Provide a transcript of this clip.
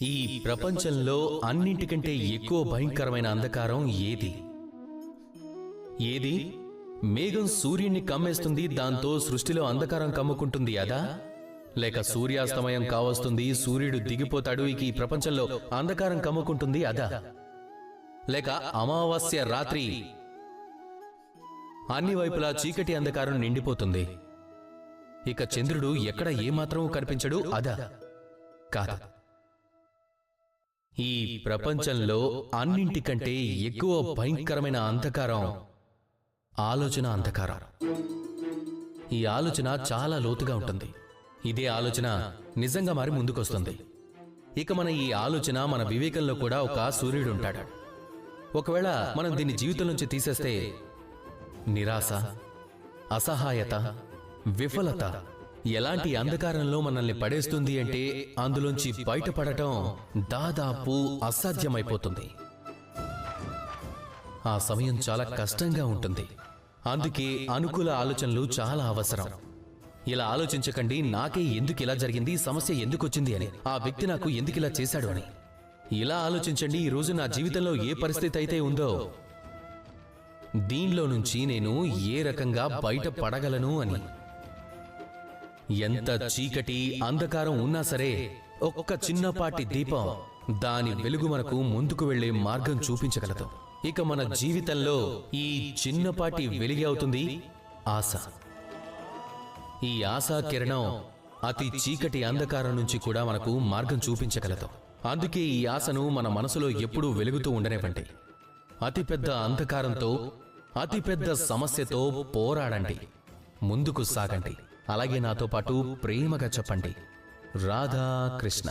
ఈ ప్రపంచంలో అన్నింటికంటే ఎక్కువ భయంకరమైన అంధకారం ఏది? ఏది? మేఘం సూర్యుణ్ణి కమ్మేస్తుంది, దాంతో సృష్టిలో అంధకారం కమ్ముకుంటుంది అదా? లేక సూర్యాస్తమయం కావస్తుంది, సూర్యుడు దిగిపోతాడు, ఇక ఈ ప్రపంచంలో అంధకారం కమ్ముకుంటుంది అదా? లేక అమావాస్య రాత్రి అన్ని వైపులా చీకటి అంధకారం నిండిపోతుంది, ఇక చంద్రుడు ఎక్కడ ఏమాత్రం కనిపించడు అదా? కాదు. ఈ ప్రపంచంలో అన్నింటికంటే ఎక్కువ భయంకరమైన అంధకారం ఆలోచన అంధకారం. ఈ ఆలోచన చాలా లోతుగా ఉంటుంది. ఇదే ఆలోచన నిజంగా మారి ముందుకొస్తుంది. ఇక మన ఈ ఆలోచన, మన వివేకంలో కూడా ఒక సూర్యుడు ఉంటాడు. ఒకవేళ మనం దీన్ని జీవితం నుంచి తీసేస్తే నిరాశ, అసహాయత, విఫలత ఎలాంటి అంధకారంలో మనల్ని పడేస్తుంది అంటే అందులోంచి బయటపడటం దాదాపు అసాధ్యమైపోతుంది. ఆ సమయం చాలా కష్టంగా ఉంటుంది. అందుకే అనుకూల ఆలోచనలు చాలా అవసరం. ఇలా ఆలోచించకండి, నాకే ఎందుకు ఇలా జరిగింది, సమస్య ఎందుకు వచ్చింది అని, ఆ వ్యక్తి నాకు ఎందుకు ఇలా చేశాడు అని. ఇలా ఆలోచించండి, ఈరోజు నా జీవితంలో ఏ పరిస్థితి అయితే ఉందో దీనిలో నుంచి నేను ఏ రకంగా బయటపడగలను అని. ఎంత చీకటి అంధకారం ఉన్నా సరే ఒక్క చిన్నపాటి దీపం దాని వెలుగు మనకు ముందుకు వెళ్లే మార్గం చూపించగలదు. ఇక మన జీవితంలో ఈ చిన్నపాటి వెలుగే అవుతుంది ఆశ. ఈ ఆశా కిరణం అతి చీకటి అంధకారం నుంచి కూడా మనకు మార్గం చూపించగలదు. అందుకే ఈ ఆశను మన మనసులో ఎప్పుడూ వెలుగుతూ ఉండనివ్వండి. అతిపెద్ద అంధకారంతో, అతిపెద్ద సమస్యతో పోరాడండి, ముందుకు సాగండి. అలాగే నాతో పాటు ప్రేమగా చెప్పండి, రాధా కృష్ణ.